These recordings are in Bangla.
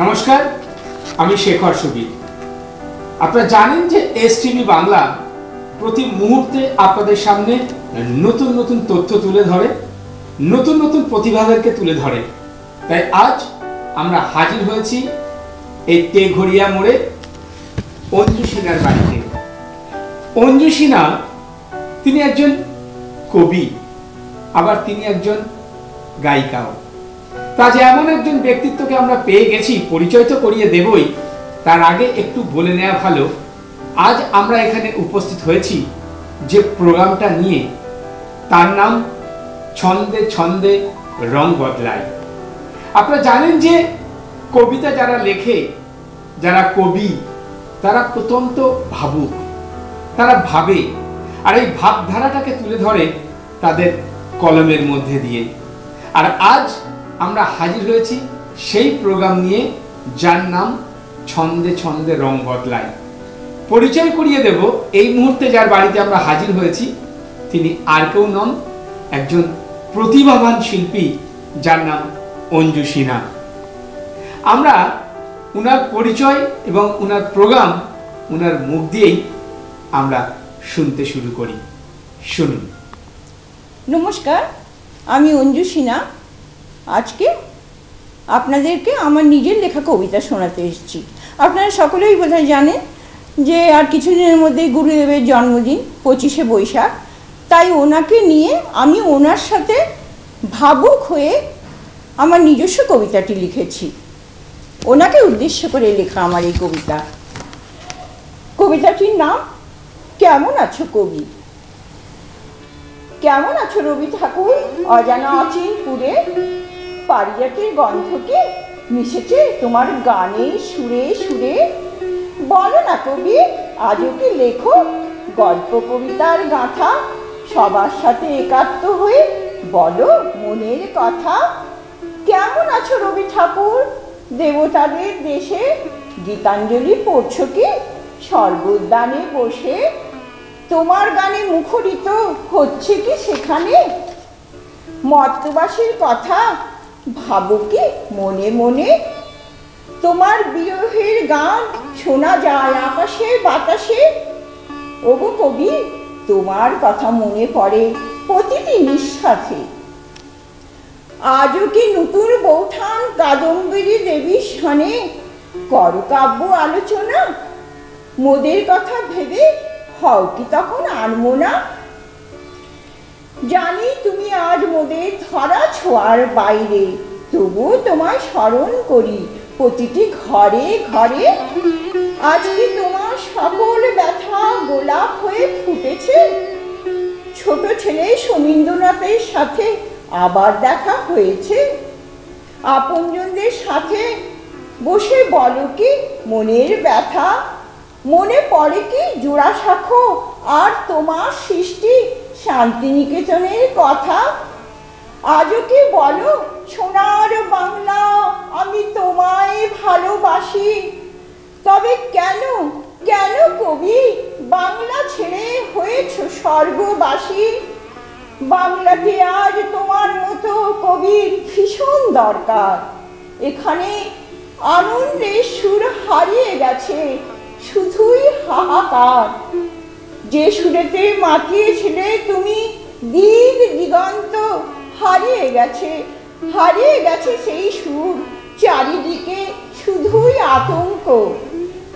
নমস্কার, আমি শেখর সুবীর। আপনারা জানেন যে এসটিভি বাংলা প্রতি মুহূর্তে আপনাদের সামনে নতুন নতুন তথ্য তুলে ধরে, নতুন নতুন প্রতিভাদেরকে তুলে ধরে। তাই আজ আমরা হাজির হয়েছি এই তেঘরিয়া মোড়ে অঞ্জু সিনহার বাড়িতে। অঞ্জু সিনহা তিনি একজন কবি, আবার তিনি একজন গায়িকাও। তা যে এমন একজন ব্যক্তিত্বকে আমরা পেয়ে গেছি, পরিচয় তো করিয়ে দেবই, তার আগে একটু বলে নেওয়া ভালো আজ আমরা এখানে উপস্থিত হয়েছি যে প্রোগ্রামটা নিয়ে, তার নাম ছন্দে ছন্দে রং বদলায়। আপনারা জানেন যে কবিতা যারা লেখে, যারা কবি, তারা প্রত্যন্ত ভাবুক, তারা ভাবে, আর এই ভাবধারাটাকে তুলে ধরে তাদের কলমের মধ্যে দিয়ে। আর আজ আমরা হাজির হয়েছি সেই প্রোগ্রাম নিয়ে, যার নাম ছন্দে ছন্দে রং বদলায়। পরিচয় করিয়ে দেব, এই মুহূর্তে যার বাড়িতে আমরা হাজির হয়েছি তিনি আর কেউ নন, একজন প্রতিভাবান শিল্পী, যার নাম অঞ্জু সিনহা। আমরা উনার পরিচয় এবং উনার প্রোগ্রাম উনার মুখ দিয়েই আমরা শুনতে শুরু করি। শুনুন। নমস্কার, আমি অঞ্জু সিনহা। আজকে আপনাদেরকে আমার নিজের লেখা কবিতা শোনাতে এসেছি। আপনারা সকলেই বোধহয় জানেন যে আর কিছুদিনের মধ্যেই গুরুদেবের জন্মদিন, 25শে বৈশাখ। তাই ওনাকে নিয়ে আমি ওনার সাথে ভাবুক হয়ে আমার নিজস্ব কবিতাটি লিখেছি। ওনাকে উদ্দেশ্য করে লেখা আমার এই কবিতা। কবিতাটির নাম কেমন আছো কবি। কেমন আছো রবি ঠাকুর, অজানা অচিন পুরে, পারিজাতের গন্ধ কি মিশেছে তোমার গানে সুরে সুরে। বলো না কবি, আজও কি লেখো গল্প কবিতার গাঁথা, সবার সাথে একাত্ম হয়ে বলো মনের কথা। কেমন আছো রবি ঠাকুর, দেবতাদের দেশে গীতাঞ্জলি পড়ছো কি স্বর্গোদ্যানে বসে। তোমার গানে মুখরিত হচ্ছে কি সেখানে মর্তবাসীর কথা ভাবো কি মনে মনে। তোমার বিরহের গান শোনা যায় আকাশে বাতাসে। ওগো কবি, তোমার কথা মনে পড়ে প্রতিটি নিঃশ্বাসে। আজও কি নতুন বৌঠান কাদম্বরী দেবীর সনে করো কাব্য আলোচনা। মোদের কথা ভেবে হও কি তখন আনমনা। জানি তুমি আজ মোদের ধরা ছোঁয়ার বাইরে, তবু তোমায় স্মরণ করি প্রতিটি ঘরে ঘরে। আজ কি তোমার সকল ব্যথা গোলাপ হয়ে ফুটেছে। ছোট ছেলে সমীন্দ্রনাথের সাথে আবার দেখা হয়েছে। আপনজনদের সাথে বসে বলো কি মনের ব্যথা। মনে পড়ে কি জোড়াসাঁকো আর তোমার সৃষ্টি শান্তিনিকেতনের কথা। আজও কি বলো সোনার বাংলা আমি তোমায় ভালোবাসি। তবে কেন কেন কবি বাংলা ছেড়ে হয়েছ স্বর্গবাসী। বাংলাতে আজ তোমার মতো কবির ভীষণ দরকার। এখানে আনন্দের সুর হারিয়ে গেছে, শুধুই হাহাকার। যে সুরেতে মাতিয়েছিলে তুমি দিক দিগন্ত, হারিয়ে গেছে সেই সুর। চারিদিকে শুধুই আতঙ্ক।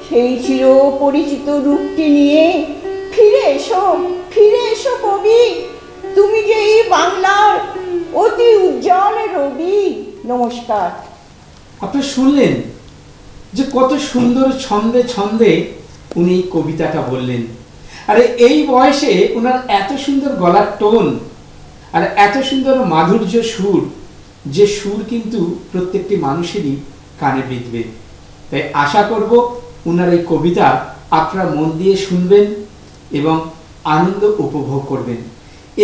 সেই চির পরিচিত রূপটি নিয়ে ফিরে এসো কবি। তুমি যে এই বাংলার অতি উজ্জ্বল রবি। নমস্কার। আপনি শুনলেন যে কত সুন্দর ছন্দে ছন্দে উনি কবিতাটা বললেন। আরে এই বয়সে ওনার এত সুন্দর গলার টোন আর এত সুন্দর মাধুর্য সুর, যে সুর কিন্তু প্রত্যেকটি মানুষেরই কানে বিঁধবে। তাই আশা করব ওনার এই কবিতা আপনারা মন দিয়ে শুনবেন এবং আনন্দ উপভোগ করবেন।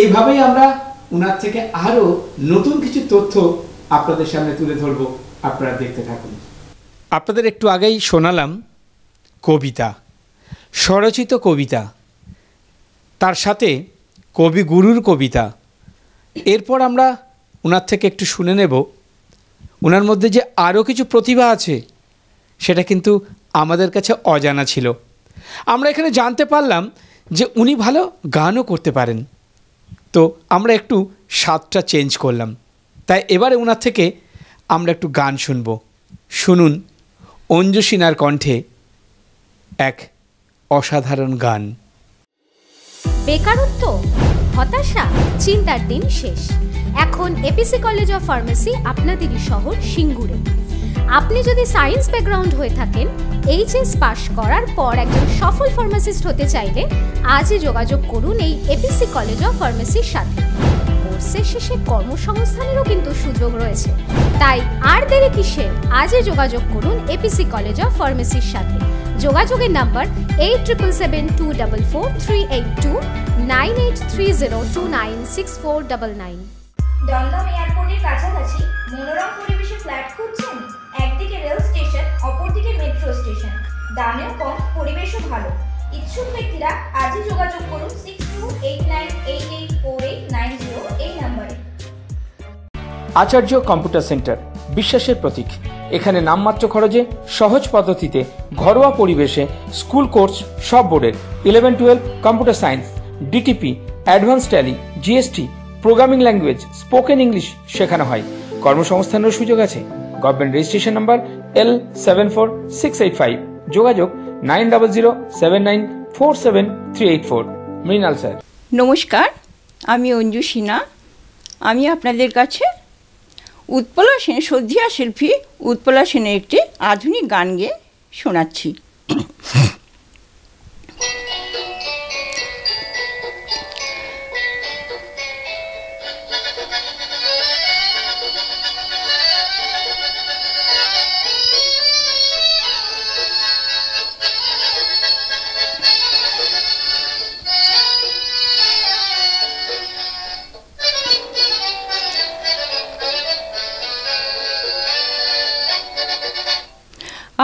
এইভাবেই আমরা ওনার থেকে আরো নতুন কিছু তথ্য আপনাদের সামনে তুলে ধরব। আপনারা দেখতে থাকুন। আপনাদের একটু আগেই শোনালাম কবিতা, স্বরচিত কবিতা, তার সাথে কবিগুরুর কবিতা। এরপর আমরা ওনার থেকে একটু শুনে নেব ওনার মধ্যে যে আরও কিছু প্রতিভা আছে সেটা কিন্তু আমাদের কাছে অজানা ছিল। আমরা এখানে জানতে পারলাম যে উনি ভালো গানও করতে পারেন। তো আমরা একটু স্বাদটা চেঞ্জ করলাম, তাই এবারে ওনার থেকে আমরা একটু গান শুনব। শুনুন অঞ্জু সিনহার কণ্ঠে এক অসাধারণ গান। বেকারত্ব, হতাশা, চিন্তার দিন শেষ। এখন এপিসি কলেজ অফ ফার্মেসি আপনাদেরই শহর সিঙ্গুরে। আপনি যদি সায়েন্স ব্যাকগ্রাউন্ড হয়ে থাকেন, এইচএস পাশ করার পর একজন সফল ফার্মাসিস্ট হতে চাইলে আজই যোগাযোগ করুন এই এপিসি কলেজ অফ ফার্মেসির সাথে। কোর্সের শেষে কর্মসংস্থানেরও কিন্তু সুযোগ রয়েছে, তাই আর দেরি কিসের? আজই যোগাযোগ করুন এপিসি কলেজ অফ ফার্মেসির সাথে। যোগাযোগের নাম্বার 8772444382 9830296499। দমদম এয়ারপোর্টের কাছাকাছি মনোরম পরিবেশে ফ্ল্যাট খুঁজছেন? একদিকে রেল স্টেশন, অপরদিকে মেট্রো স্টেশন, দামেও কম, পরিবেশও ভালো। ইচ্ছুক ব্যক্তিরা আজই যোগাযোগ করুন 6289884890 এই নম্বরে। আচার্য কম্পিউটার সেন্টার, বিশ্বাসের প্রতীক। এখানে নামমাত্র খরচে সহজ পদ্ধতিতে ঘরোয়া পরিবেশে স্কুল কোর্স সব বোর্ডের 11-12 computer science, DTP, advance tally, GST, programming language, spoken English শেখানো হয়। কর্মসংস্থানের সুযোগ আছে। Government registration number L74685। যোগাযোগ 9007947384। মৃণাল স্যার। নমস্কার, আমি অঞ্জু সিনহা। আমি আপনাদের কাছে উৎপলা সেন, শ্রদ্ধেয়া শিল্পী উৎপলা সেনের একটি আধুনিক গান গেয়ে শোনাচ্ছি।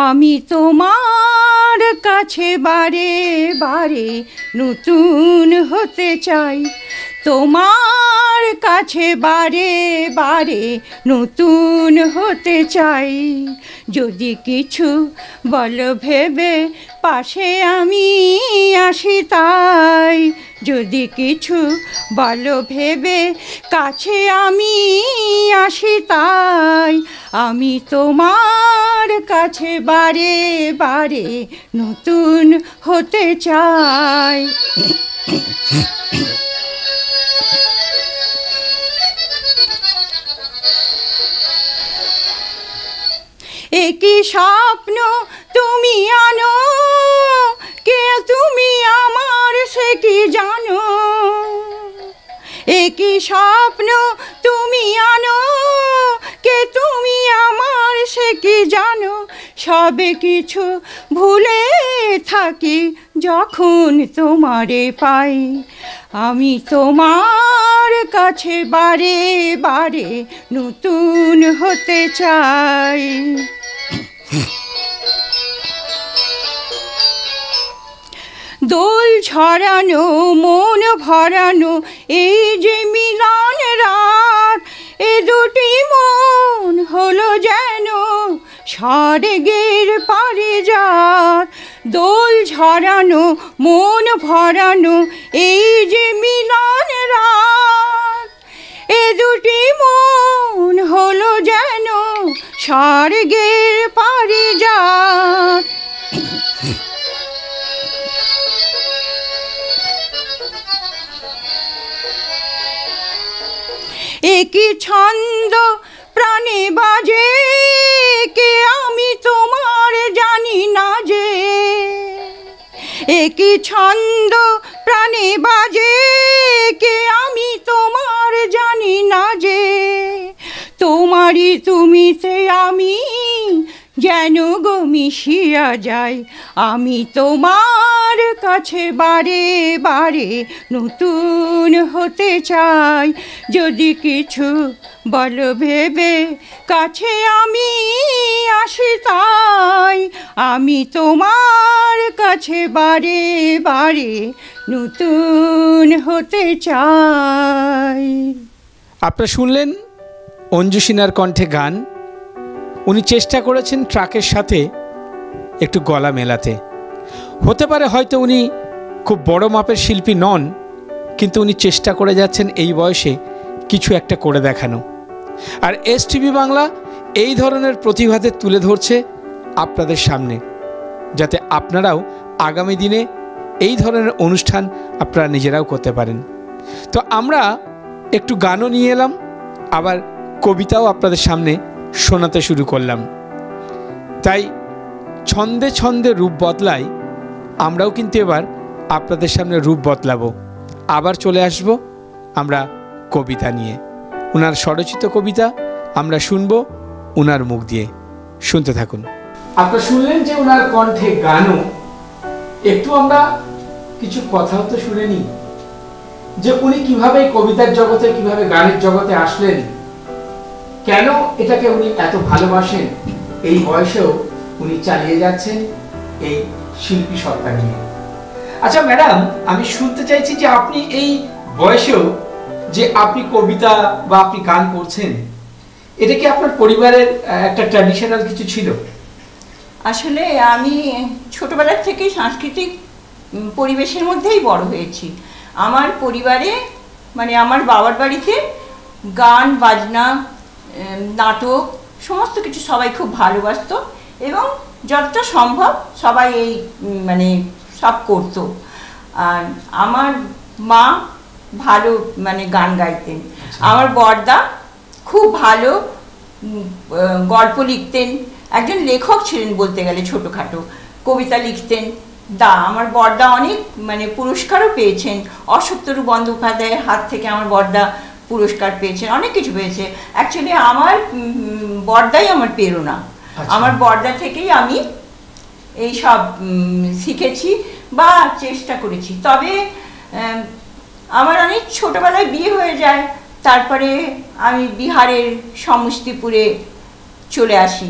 আমি তোমার কাছে বারে বারে নতুন হতে চাই, তোমার কাছে বারে বারে নতুন হতে চাই। যদি কিছু বলো ভেবে পাশে আমি আসি তাই, যদি কিছু বলো ভেবে কাছে আমি আসি তাই। আমি তোমার কাছে বারে বারে নতুন হতে চাই। একই স্বপ্ন তুমি আনো, কে তুমি আমার সে কি জানো। একই স্বপ্ন তুমি আনো, কে তুমি আমার সে কি জানো। সবে কিছু ভুলে থাকি যখন তোমারে পাই। আমি তোমার কাছে বারে বারে নতুন হতে চাই। দোল ছড়ানো মন ভরানো এই যে মিলন রাত, এ দুটি মন হলো যেন স্বর্গের পারিজাত। দোল ঝরানো মন ভরানো এই যে মিলন রাত, এ দুটি মন হলো যেন স্বর্গের পারিজাত। একই ছন্দ প্রাণে বাজে, কে আমি তোমার জানি না যে। একই ছন্দ প্রাণে বাজে, কে আমি তোমার জানি না যে। তোমারই তুমিতে আমি যেন গো মিশিয়া যাই। আমি তোমার কাছে বারে বারে নতুন হতে চাই। যদি কিছু বলো ভেবে কাছে আমি আসি তাই। আমি তোমার কাছে বারে বারে নতুন হতে চাই। আপনারা শুনলেন অঞ্জু সিনহার কণ্ঠে গান। উনি চেষ্টা করেছেন ট্রাকের সাথে একটু গলা মেলাতে। হতে পারে হয়তো উনি খুব বড় মাপের শিল্পী নন, কিন্তু উনি চেষ্টা করে যাচ্ছেন এই বয়সে কিছু একটা করে দেখানো। আর এসটিভি বাংলা এই ধরনের প্রতিভাদের তুলে ধরছে আপনাদের সামনে, যাতে আপনারাও আগামী দিনে এই ধরনের অনুষ্ঠান আপনারা নিজেরাও করতে পারেন। তো আমরা একটু গানও নিয়ে এলাম, আবার কবিতাও আপনাদের সামনে শোনাতে শুরু করলাম। তাই ছন্দে ছন্দে রূপ বদলায়, আমরাও কিন্তু এবার আপনাদের সামনে রূপ বদলাবো। আবার চলে আসব আমরা কবিতা নিয়ে। ওনার স্বরচিত কবিতা আমরা শুনবো ওনার মুখ দিয়ে। শুনতে থাকুন। আপনারা শুনলেন যে ওনার কণ্ঠে গানও। একটু আমরা কিছু কথাও তো শুনে নিই যে উনি কিভাবে কবিতার জগতে, কিভাবে গানের জগতে আসলেন, কেন এটাকে উনি এত ভালোবাসেন, এই বয়সেও উনি চালিয়ে যাচ্ছেন এই শিল্পী সত্তা নিয়ে। আচ্ছা ম্যাডাম, আমি শুনতে চাইছি যে আপনি এই বয়সেও যে আপনি কবিতা বা আপনি গান করছেন, এটা কি আপনার পরিবারের একটা ট্র্যাডিশনাল কিছু ছিল? আসলে আমি ছোটবেলার থেকে সাংস্কৃতিক পরিবেশের মধ্যেই বড় হয়েছি। আমার পরিবারে মানে আমার বাবার বাড়িতে গান বাজনা নাটক সমস্ত কিছু সবাই খুব ভালোবাসতো এবং যতটা সম্ভব সবাই এই মানে সব করতো। আর আমার মা ভালো মানে গান গাইতেন। আমার বড়দা খুব ভালো গল্প লিখতেন, একজন লেখক ছিলেন বলতে গেলে, ছোটোখাটো কবিতা লিখতেন। আমার বড়দা অনেক মানে পুরস্কারও পেয়েছেন, অশোকতরু বন্দ্যোপাধ্যায়ের হাত থেকে আমার বড়দা পুরস্কার পেয়েছেন, অনেক কিছু পেয়েছে। অ্যাকচুয়ালি আমার বড়দাই আমার প্রেরণা। আমার বড়দা থেকেই আমি এই সব শিখেছি বা চেষ্টা করেছি। তবে আমার অনেক ছোটোবেলায় বিয়ে হয়ে যায়, তারপরে আমি বিহারের সমস্তিপুরে চলে আসি।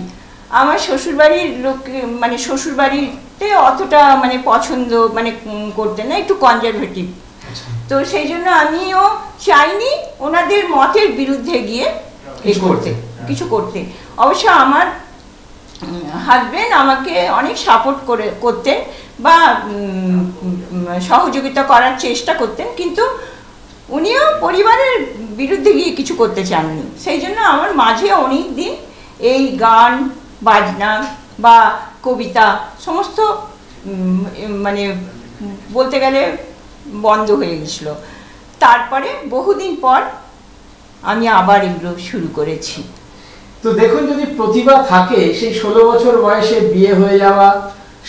আমার শ্বশুরবাড়ির লোক মানে শ্বশুরবাড়িতে অতটা মানে পছন্দ মানে করতেন না, একটু কনজারভেটিভ। তো সেই জন্য আমিও চাইনি ওনাদের মতের বিরুদ্ধে গিয়ে কিছু করতে। অবশ্য আমার হাজবেন্ড আমাকে অনেক সাপোর্ট করতেন বা সহযোগিতা করার চেষ্টা করতেন, কিন্তু উনিও পরিবারের বিরুদ্ধে গিয়ে কিছু করতে চাননি। সেই জন্য আমার মাঝে অনেক দিন এই গান বাজনা বা কবিতা সমস্ত মানে বলতে গেলে বন্ধ হয়ে গেছিল। তারপরে বহুদিন পর আমি আবার এগুলো শুরু করেছি। তো দেখুন, যদি প্রতিভা থাকে, সেই 16 বছর বয়সে বিয়ে হয়ে যাওয়া,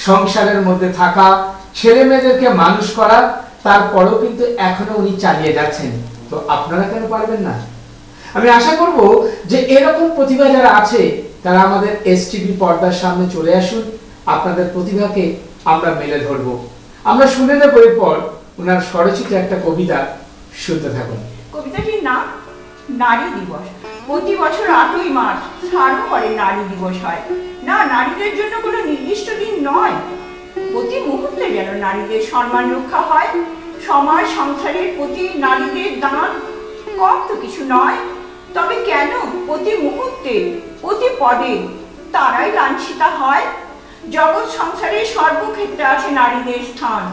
সংসারের মধ্যে থাকা, ছেলে মেয়েদেরকে মানুষ করা, তারপরেও কিন্তু এখনো উনি চালিয়ে যাচ্ছেন। তো আপনারা কেন পারবেন না? আমি আশা করব যে এরকম প্রতিভা যারা আছে তারা আমাদের এসটিভি পর্দার সামনে চলে আসুন, আপনাদের প্রতিভাকে আমরা মেলে ধরবো। আমরা শুনে নেব এরপর ওনার স্বরচিত একটা কবিতা। শুনতে থাকুন। কবিতাটির নাম নারী দিবস। প্রতি বছর 8ই মার্চ সার্বজনীন নারী দিবস হয়। না, নারীদের জন্য কোনো নির্দিষ্ট দিন নয়, প্রতি মুহূর্তে যেন নারীদের সম্মান রক্ষা হয়। সমাজ সংসারের প্রতি নারীদের দান কম তো কিছু নয়, তবে কেন প্রতি মুহূর্তে প্রতি পদে তারাই লাঞ্ছিতা হয়। জগৎ সংসারের সর্বক্ষেত্রে আছে নারীদের স্থান।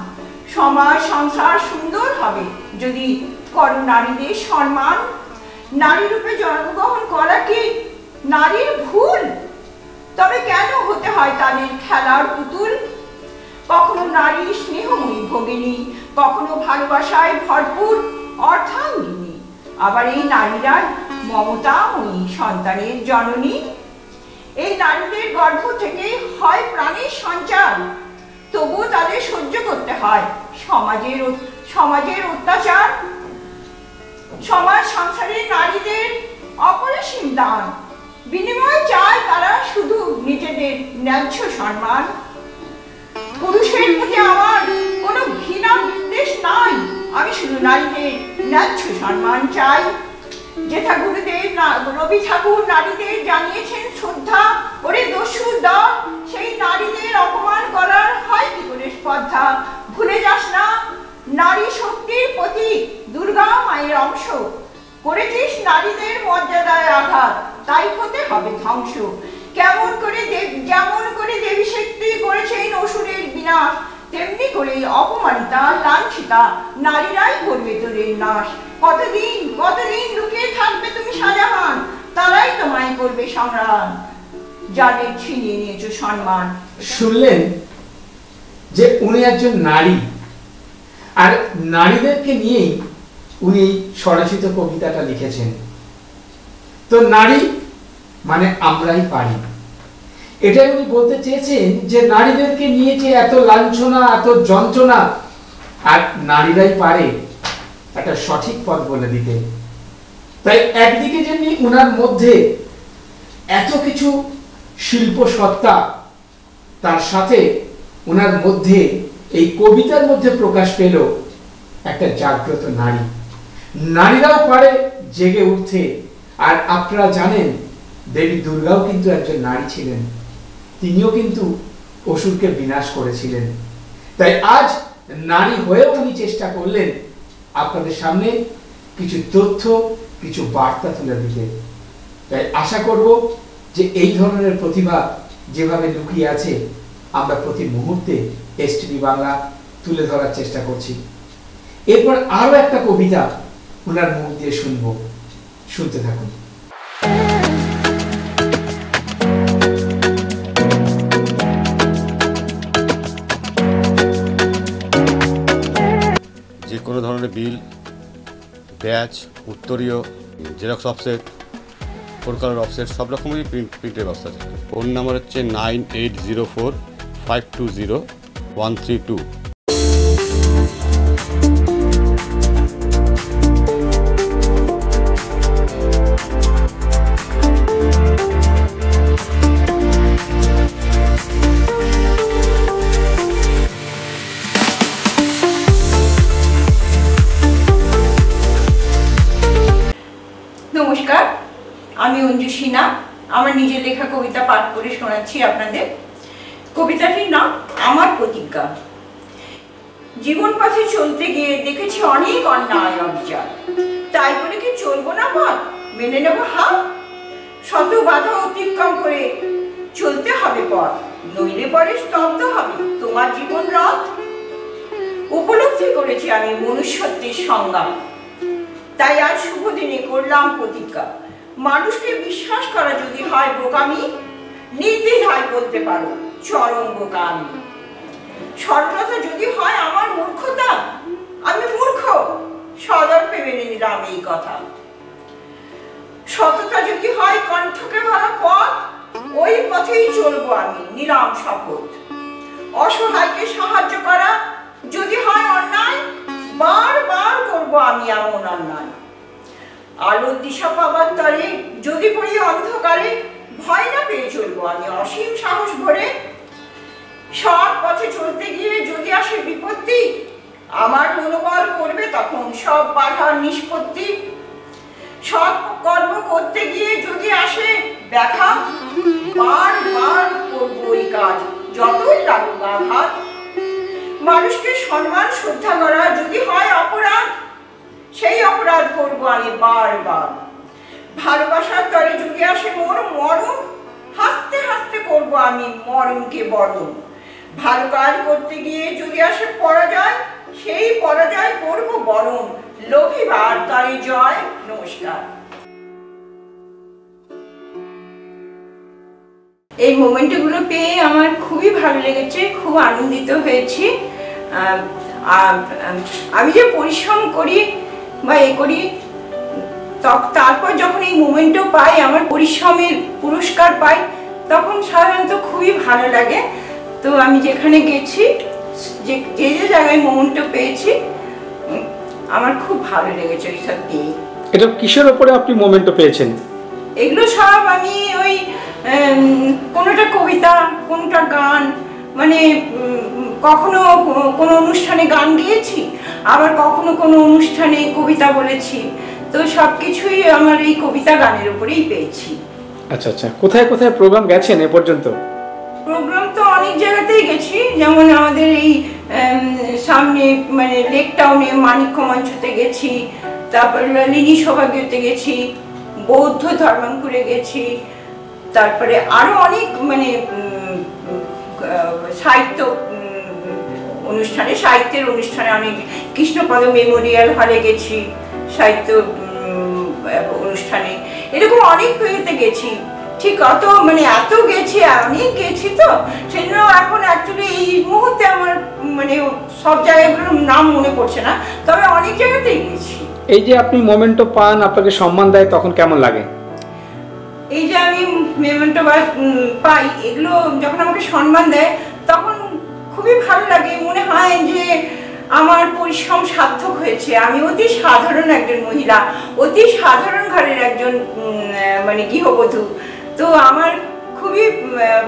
সমাজ সংসার সুন্দর হবে যদি করো নারীদের সম্মান। নারী রূপে জন্মগ্রহণ করা কি নারীর ভুল? তবে কেন হতে হয় তাদের খেলার পুতুল? কখনো নারী স্নেহময়ী ভগিনী, কখনো ভালোবাসায় ভরপুর অর্ধাঙ্গিনী, আবার এই নারীরা মমতাময়ী সন্তানের জননী। এই নারীদের গর্ভ থেকে হয় প্রাণের সঞ্চার, তবুও তাদের সহ্য করতে হয় সমাজের অত্যাচার। সমাজ সংসারের নারীদের অপরিসীম দান, বিনিময়ে চায় তারা শুধু নিজেদের ন্যায্য সম্মান। পুরুষের প্রতি আমার কোনো ঘৃণা বিদ্বেষ নাই, আমি শুধু নারীদের ন্যায্য সম্মান চাই। যেথা গুরুদেব রবি ঠাকুর নারীদের জানিয়েছেন শ্রদ্ধা। ওরে দস্যু দল, সেই নারীদের অপমান করার হয় কি করে স্পর্ধা? ভুলে যাস না নারী শক্তির প্রতীক, দুর্গা মায়ের অংশ। করেছিস নারীদের মর্যাদায় আঘাত, তাই হতে হবে ধ্বংস। যেমন করে দেবী শক্তি করে সেই অসুরের বিনাশ, তেমনি করে অপমানিতা লাঞ্ছিতা নারীরাই করবে তোদের নাশ। কতদিন কতদিন লুকিয়ে থাকবে তুমি শাহজাহান, তারাই তোমায় করবে সংগ্রাম, যাদের ছিনিয়ে নিয়েছো সম্মান। শুনলেন যে উনি একজন নারী, আর নারীদেরকে নিয়েই উনি স্বরচিত কবিতাটা লিখেছেন। তো নারী মানে আমরাই পারি, এটাই উনি বলতে চেয়েছেন যে নারীদেরকে নিয়ে যে এত লাঞ্ছনা, এত যন্ত্রণা, আর নারীরাই পারে একটা সঠিক পথ বলে দিতে। তাই একদিকে যেমনি উনার মধ্যে এত কিছু শিল্প সত্তা, তার সাথে উনার মধ্যে এই কবিতার মধ্যে প্রকাশ পেল একটা জাগ্রত নারী। নারীরাও পারে জেগে উঠতে। আর আপনারা জানেন দেবী দুর্গাও কিন্তু একজন নারী ছিলেন, তিনিও কিন্তু অসুরকে বিনাশ করেছিলেন। তাই আজ নারী হয়েও উনি চেষ্টা করলেন আপনাদের সামনে কিছু তথ্য, কিছু বার্তা তুলে দিতে। তাই আশা করব যে এই ধরনের প্রতিভা যেভাবে লুকিয়ে আছে, আমরা প্রতি মুহূর্তে এসটিভি বাংলা তুলে ধরার চেষ্টা করছি। এরপর আরো একটা কবিতা ওনার মুখ দিয়ে শুনবো, শুনতে থাকুন। যে কোনো ধরনের বিল, ব্যাচ, উত্তরীয়, জেরক্স অফসেট, 4 কালার অফসেট, সব রকমেরই প্রিন্টের ব্যবস্থা আছে। ফোন নাম্বার হচ্ছে 9804520132। নমস্কার, আমি অঞ্জু সিনহা। আমার নিজের লেখা কবিতা পাঠ করে শোনাচ্ছি আপনাদের। কবিতাটির নাম আমার প্রতিজ্ঞা। জীবন পথে চলতে গিয়ে দেখেছি অনেক অন্যায় অবিচার, তাই বলে কি চলবো না পথ, মেনে নেব হাত? শত বাধা অতিক্রম করে চলতে হবে পথ, নইলে পরে স্তব্ধ হবে তোমার জীবন রথ। উপলব্ধি করেছি আমি মনুষ্যত্বের সংজ্ঞা, তাই আজ শুভ দিনে করলাম প্রতিজ্ঞা। মানুষকে বিশ্বাস করা যদি হয় বোকামি, নির্দ্বিধায় বলতে পারো চরম বোকা আমি। সরলতা যদি হয় আমার মূর্খতা, আমি মূর্খ সদর্পে মেনে নিলাম এই কথা। সততা যদি হয় কণ্ঠকে ভরা পথ, ওই পথেই চলবো আমি নিলাম শপথ। অসহায়কে সাহায্য করা যদি হয় অন্যায়, বারবার করবো আমি এমন অন্যায়। আলোর দিশা পাবার তরে যদি পড়ি অন্ধকারে, ভয় না পেয়ে চলবো আমি অসীম সাহস ভরে। সৎ পথে চলতে গিয়ে যদি আসে বিপত্তি, আমার মনোবল করবে তখন সব বাধার নিষ্পত্তি। সৎ কর্ম করতে গিয়ে যদি আসে ব্যথা, বারবার করবো ওই কাজ যতই লাগুক আঘাত। মানুষকে সম্মান শ্রদ্ধা করা যদি হয় অপরাধ, সেই অপরাধ করবো আমি বারবার। ভালোবাসার তরে যদি আসে মোর মরণ, হাসতে হাসতে করবো আমি মরণকে বরণ। ভালো কাজ করতে গিয়ে যদি আসে পরাজয়, সেই পরাজয় করবো বরণ, লোভিবার তারে জয়। নমস্কার। এই মোমেন্টগুলো পেয়ে আমার খুবই ভালো লেগেছে, খুব আনন্দিত হয়েছি। আমি যে পরিশ্রম করি বা এ করি, তারপর যখন এই মোমেন্টও পাই, আমার পরিশ্রমের পুরস্কার পাই, তখন সাধারণত খুবই ভালো লাগে। তো আমি যেখানে গেছি, যে যে জায়গায় মোমেন্টও পেয়েছি, আমার খুব ভালো লেগেছে এইসব পেয়ে। এটা কিসের উপরে আপনি মোমেন্টও পেয়েছেন? এগুলো সব আমি ওই কোনোটা কবিতা, কোনোটা গান, মানে কখনো কোনো অনুষ্ঠানে গান গেয়েছি, আবার কখনো কোনো অনুষ্ঠানে কবিতা বলেছি। তো সব কিছুই আমার এই কবিতা গানের উপরেই পেয়েছি। আচ্ছা আচ্ছা, কোথায় কোথায় প্রোগ্রাম গেছেন এ পর্যন্ত? প্রোগ্রাম তো অনেক জায়গাতেই গেছি, যেমন আমাদের এই সামনে মানে লেক টাউনে মানিক্য মঞ্চতে গেছি, তারপরে লিনি সৌভাগ্যতে গেছি, বৌদ্ধ ধর্মাঙ্কুরে গেছি, তারপরে আরো অনেক মানে সাহিত্য অনুষ্ঠানে, সাহিত্যের অনুষ্ঠানে অনেক, কৃষ্ণপদ মেমোরিয়াল হলে গেছি সাহিত্য অনুষ্ঠানে, এরকম অনেক ইয়েতে গেছি। ঠিক অত মানে এত গেছি, অনেক গেছি, তো সেই জন্য এখন অ্যাকচুয়ালি এই মুহূর্তে আমার মানে সব জায়গাগুলোর নাম মনে পড়ছে না, তবে অনেক জায়গাতেই গেছি। এই যে আপনি মোমেন্টো পান, আপনাকে সম্মান দেয়, তখন কেমন লাগে? এই যে আমি মেমেন্টো পাই, এগুলো যখন আমাকে সম্মান দেয় তখন খুবই ভালো লাগে। মনে হয় যে আমার পরিশ্রম সার্থক হয়েছে। আমি অতি সাধারণ একজন মহিলা, অতি সাধারণ ঘরের একজন মানে গৃহবধূ, তো আমার খুবই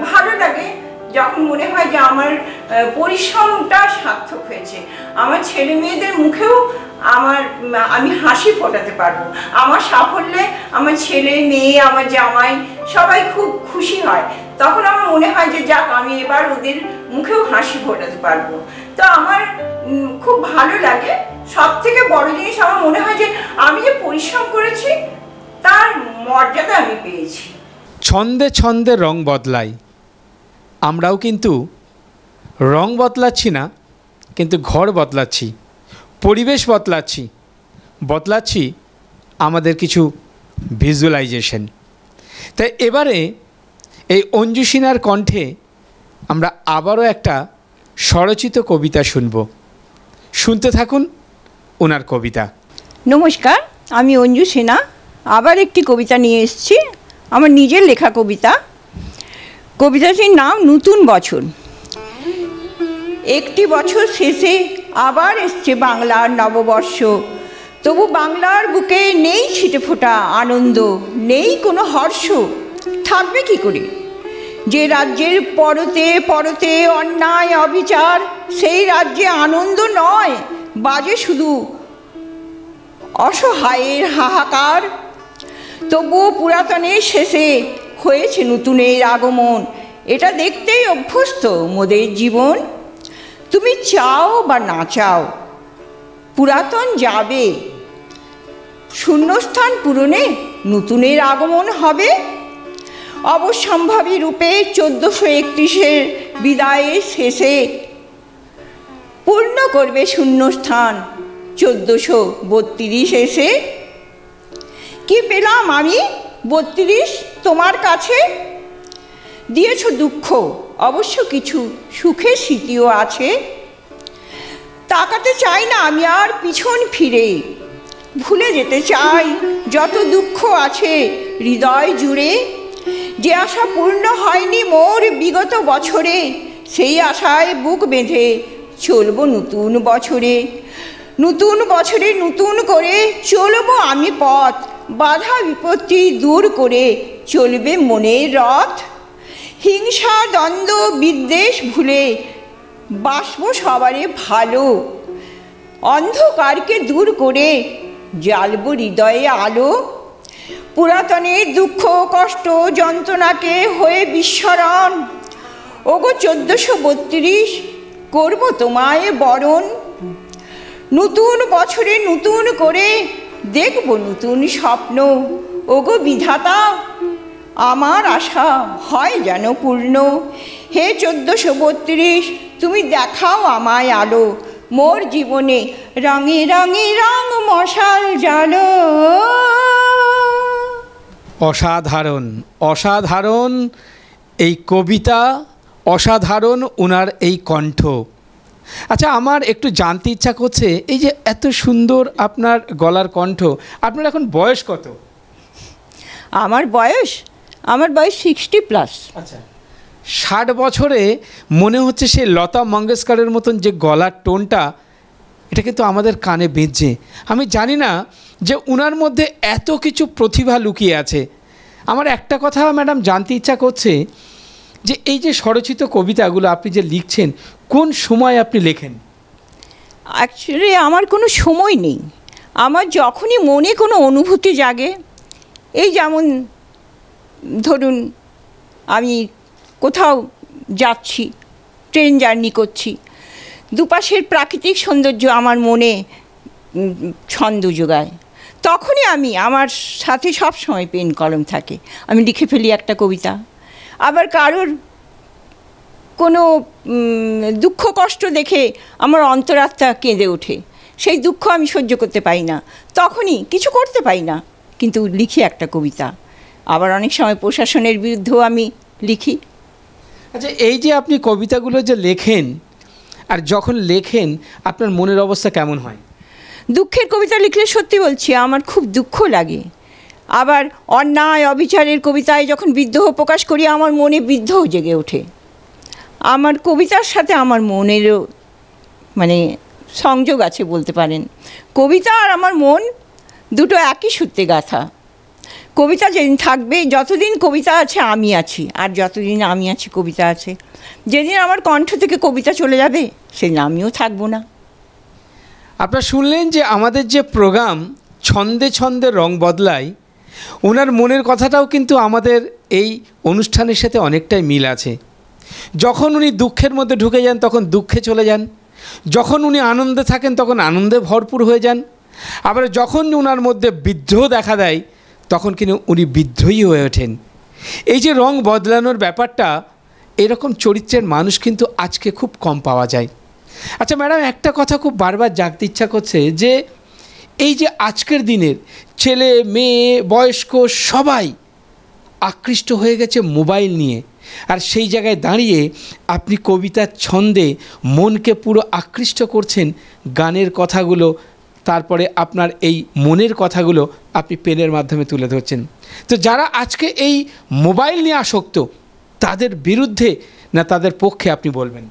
ভালো লাগে যখন মনে হয় যে আমার পরিশ্রমটা সার্থক হয়েছে। আমার ছেলে মেয়েদের মুখেও আমি হাসি ফোটাতে পারবো। আমার সাফল্যে আমার ছেলে মেয়ে, আমার জামাই সবাই খুব খুশি হয়। তখন আমার মনে হয় যে যাক, আমি এবার ওদের মুখেও হাসি ফোটাতে পারবো। তো আমার খুব ভালো লাগে। সব থেকে বড় জিনিস আমার মনে হয় যে আমি যে পরিশ্রম করেছি তার মর্যাদা আমি পেয়েছি। ছন্দে ছন্দে রং বদলাই, আমরাও কিন্তু রং বদলাচ্ছি না, কিন্তু ঘর বদলাচ্ছি, পরিবেশ বদলাচ্ছি আমাদের কিছু ভিজুয়ালাইজেশন। তাই এবারে এই অঞ্জু সিনহার কণ্ঠে আমরা আবারও একটা স্বরচিত কবিতা শুনব। শুনতে থাকুন ওনার কবিতা। নমস্কার, আমি অঞ্জু সিনহা আবার একটি কবিতা নিয়ে এসেছি, আমার নিজের লেখা কবিতা। কবিতাটির নাম নতুন বছর। একটি বছর শেষে আবার এসছে বাংলার নববর্ষ, তবু বাংলার বুকে নেই ছিটে ফোটা আনন্দ, নেই কোনো হর্ষ। থাকবে কি করে? যে রাজ্যের পরতে পরতে অন্যায় অবিচার, সেই রাজ্যে আনন্দ নয়, বাজে শুধু অসহায়ের হাহাকার। তবুও পুরাতনের শেষে হয়েছে নতুনের আগমন, এটা দেখতেই অভ্যস্ত মোদের জীবন। তুমি চাও বা না চাও, পুরাতন যাবে, শূন্যস্থান পূরণে নতুনের আগমন হবে। অবশ্যম্ভাবী রূপে 1431 বিদায়ের শেষে পূর্ণ করবে শূন্যস্থান 1432 এসে। কি পেলাম আমি 32 তোমার কাছে? দিয়েছ দুঃখ, অবশ্য কিছু সুখের স্মৃতিও আছে। তাকাতে চাই না আমি আর পিছন ফিরে, ভুলে যেতে চাই যত দুঃখ আছে হৃদয় জুড়ে। যে আশা পূর্ণ হয়নি মোর বিগত বছরে, সেই আশায় বুক বেঁধে চলবো নতুন বছরে। নতুন বছরে নতুন করে চলবো আমি পথ, বাধা বিপত্তি দূর করে চলবে মনের রথ। হিংসা দ্বন্দ্ব বিদ্বেষ ভুলে বাসবো সবারে ভালো, অন্ধকারকে দূর করে জ্বালবো হৃদয়ে আলো। পুরাতনের দুঃখ কষ্ট যন্ত্রণাকে হয়ে বিস্মরণ, ওগো 1432 করব তোমায় বরণ। নতুন বছরে নতুন করে দেখব নতুন স্বপ্ন, ওগো বিধাতা আমার আশা হয় যেন পূর্ণ। হে 1432 তুমি দেখাও আমায় আলো, মোর জীবনে রঙে রঙে রং মশাল জ্বালো। অসাধারণ, অসাধারণ এই কবিতা, অসাধারণ ওনার এই কণ্ঠ। আচ্ছা, আমার একটু জানতে ইচ্ছা করছে, এই যে এত সুন্দর আপনার গলার কণ্ঠ, আপনার এখন বয়স কত? আমার বয়স 60+। আচ্ছা, 60 বছরে মনে হচ্ছে সে লতা মঙ্গেশকরের মতন যে গলার টোনটা, এটা কিন্তু আমাদের কানে বেজে। আমি জানি না যে ওনার মধ্যে এত কিছু প্রতিভা লুকিয়ে আছে। আমার একটা কথা ম্যাডাম জানতে ইচ্ছা করছে, যে এই যে স্বরচিত কবিতাগুলো আপনি যে লিখছেন, কোন সময় আপনি লেখেন? অ্যাকচুয়ালি আমার কোনো সময় নেই। আমার যখনই মনে কোনো অনুভূতি জাগে, এই যেমন ধরুন আমি কোথাও যাচ্ছি, ট্রেন জার্নি করছি, দুপাশের প্রাকৃতিক সৌন্দর্য আমার মনে ছন্দ যোগায়, তখনই আমি, আমার সাথে সব সময় পেন কলম থাকে, আমি লিখে ফেলি একটা কবিতা। আবার কারোর কোনো দুঃখ কষ্ট দেখে আমার অন্তরাত্মা কেঁদে ওঠে, সেই দুঃখ আমি সহ্য করতে পারি না, তখনই কিছু করতে পারি না, কিন্তু লিখি একটা কবিতা। আবার অনেক সময় প্রশাসনের বিরুদ্ধেও আমি লিখি। আচ্ছা, এই যে আপনি কবিতাগুলো যে লেখেন, আর যখন লেখেন আপনার মনের অবস্থা কেমন হয়? দুঃখের কবিতা লিখলে সত্যি বলছি আমার খুব দুঃখ লাগে। আবার অন্যায় অবিচারের কবিতায় যখন বিদ্রোহ প্রকাশ করি আমার মনে বিদ্রোহ জেগে ওঠে। আমার কবিতার সাথে আমার মনেরও মানে সংযোগ আছে বলতে পারেন। কবিতা আর আমার মন দুটো একই সূত্রে গাঁথা। কবিতা যেদিন থাকবে, যতদিন কবিতা আছে আমি আছি, আর যতদিন আমি আছি কবিতা আছে। যেদিন আমার কণ্ঠ থেকে কবিতা চলে যাবে সেদিন আমিও থাকবো না। আপনারা শুনলেন যে আমাদের যে প্রোগ্রাম ছন্দে ছন্দে রং বদলায়, ওনার মনের কথাটাও কিন্তু আমাদের এই অনুষ্ঠানের সাথে অনেকটাই মিল আছে। যখন উনি দুঃখের মধ্যে ঢুকে যান তখন দুঃখে চলে যান, যখন উনি আনন্দে থাকেন তখন আনন্দে ভরপুর হয়ে যান, আবার যখন ওনার মধ্যে বিদ্রোহ দেখা দেয় তখন কিন্তু উনি বিদ্রোহী হয়ে ওঠেন। এই যে রং বদলানোর ব্যাপারটা, এরকম চরিত্রের মানুষ কিন্তু আজকে খুব কম পাওয়া যায়। আচ্ছা ম্যাডাম, একটা কথা খুব বারবার জানতে ইচ্ছা করছে যে এই যে আজকের দিনের ছেলে মেয়ে বয়স্ক সবাই আকৃষ্ট হয়ে গেছে মোবাইল নিয়ে, আর সেই জায়গায় দাঁড়িয়ে আপনি কবিতার ছন্দে মনকে পুরো আকৃষ্ট করছেন, গানের কথাগুলো, তারপরে আপনার এই মনের কথাগুলো আপনি পেনের মাধ্যমে তুলে ধরছেন। তো যারা আজকে এই মোবাইল নিয়ে আসক্ত, তাদের বিরুদ্ধে না তাদের পক্ষে আপনি বলবেন?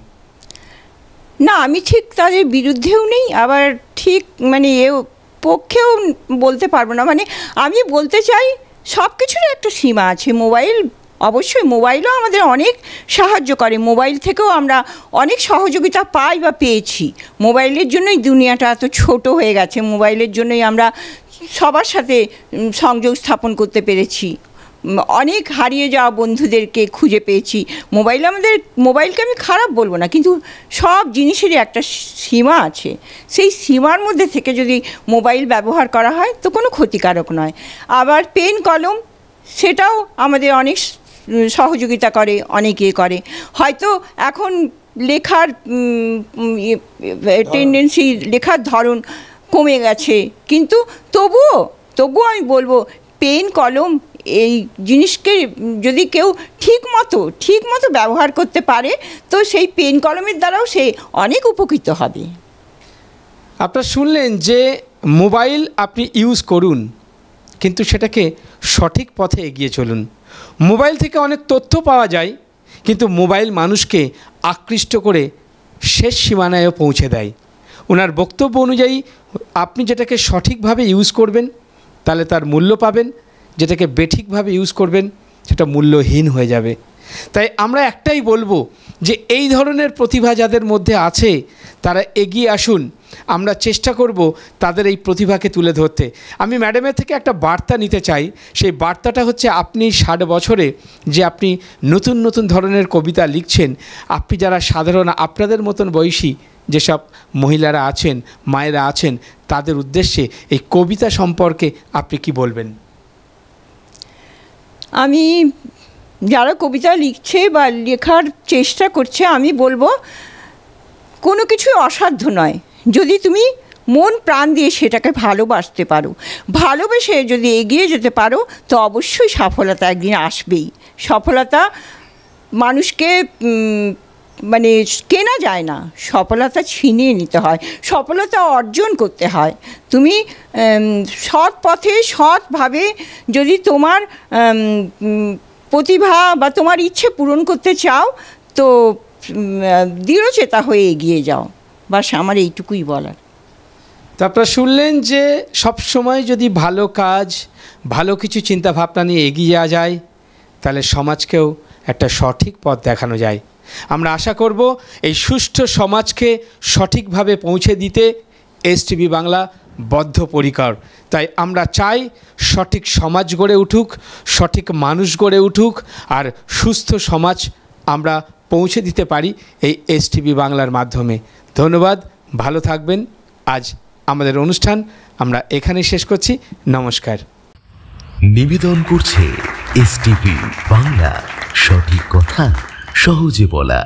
না, আমি ঠিক তাদের বিরুদ্ধেও নেই, আবার ঠিক মানে পক্ষেও বলতে পারবো না। মানে আমি বলতে চাই সব কিছুর একটা সীমা আছে। মোবাইল অবশ্যই, মোবাইলও আমাদের অনেক সাহায্য করে, মোবাইল থেকেও আমরা অনেক সহযোগিতা পাই বা পেয়েছি। মোবাইলের জন্যই দুনিয়াটা এত ছোট হয়ে গেছে, মোবাইলের জন্যই আমরা সবার সাথে সংযোগ স্থাপন করতে পেরেছি, অনেক হারিয়ে যাওয়া বন্ধুদেরকে খুঁজে পেয়েছি। মোবাইলকে আমি খারাপ বলবো না, কিন্তু সব জিনিসেরই একটা সীমা আছে। সেই সীমার মধ্যে থেকে যদি মোবাইল ব্যবহার করা হয় তো কোনো ক্ষতিকারক নয়। আবার পেন কলম, সেটাও আমাদের অনেক সহযোগিতা করে, অনেকে করে। হয়তো এখন লেখার টেন্ডেন্সি, লেখার ধরন কমে গেছে, কিন্তু তবুও আমি বলবো পেন কলম এই জিনিসকে যদি কেউ ঠিক মতো ব্যবহার করতে পারে তো সেই পেন কলমের দ্বারাও সে অনেক উপকৃত হবে। আপনারা শুনলেন যে মোবাইল আপনি ইউজ করুন, কিন্তু সেটাকে সঠিক পথে এগিয়ে চলুন। মোবাইল থেকে অনেক তথ্য পাওয়া যায়, কিন্তু মোবাইল মানুষকে আকৃষ্ট করে শেষ সীমানায়ও পৌঁছে দেয়। ওনার বক্তব্য অনুযায়ী আপনি যেটাকে সঠিকভাবে ইউজ করবেন তাহলে তার মূল্য পাবেন, যেটাকে বেঠিকভাবে ইউজ করবেন সেটা মূল্যহীন হয়ে যাবে। তাই আমরা একটাই বলবো যে এই ধরনের প্রতিভা যাদের মধ্যে আছে তারা এগিয়ে আসুন, আমরা চেষ্টা করব তাদের এই প্রতিভাকে তুলে ধরতে। আমি ম্যাডামের থেকে একটা বার্তা নিতে চাই, সেই বার্তাটা হচ্ছে আপনি 60 বছরে যে আপনি নতুন নতুন ধরনের কবিতা লিখছেন, আপনি যারা সাধারণ আপনাদের মতন বয়সী যেসব মহিলারা আছেন, মায়েরা আছেন, তাদের উদ্দেশ্যে এই কবিতা সম্পর্কে আপনি কি বলবেন? আমি যারা কবিতা লিখছে বা লেখার চেষ্টা করছে, আমি বলবো কোনো কিছু অসাধ্য নয়, যদি তুমি মন প্রাণ দিয়ে সেটাকে ভালোবাসতে পারো, ভালোবেসে যদি এগিয়ে যেতে পারো তো অবশ্যই সফলতা একদিন আসবেই। সফলতা মানুষকে মানে কেনা যায় না, সফলতা ছিনিয়ে নিতে হয়, সফলতা অর্জন করতে হয়। তুমি সৎ পথে সৎভাবে যদি তোমার প্রতিভা বা তোমার ইচ্ছে পূরণ করতে চাও তো দৃঢ়চেতা হয়ে এগিয়ে যাও। বাস আমার এইটুকুই বলার। তো আপনারা শুনলেন যে সব সময় যদি ভালো কাজ, ভালো কিছু চিন্তাভাবনা নিয়ে এগিয়ে যাওয়া যায় তাহলে সমাজকেও একটা সঠিক পথ দেখানো যায়। আমরা আশা করব এই সুষ্ঠু সমাজকে সঠিকভাবে পৌঁছে দিতে এসটিভি বাংলা বদ্ধপরিকর। তাই আমরা চাই সঠিক সমাজ গড়ে উঠুক, সঠিক মানুষ গড়ে উঠুক, আর সুস্থ সমাজ আমরা পৌঁছে দিতে পারি এই এসটিভি বাংলার মাধ্যমে। ধন্যবাদ, ভালো থাকবেন। আজ আমাদের অনুষ্ঠান আমরা এখানে শেষ করছি। নমস্কার। নিবেদন করছে এসটিভি বাংলা, সঠিক কথা সহজে বলা।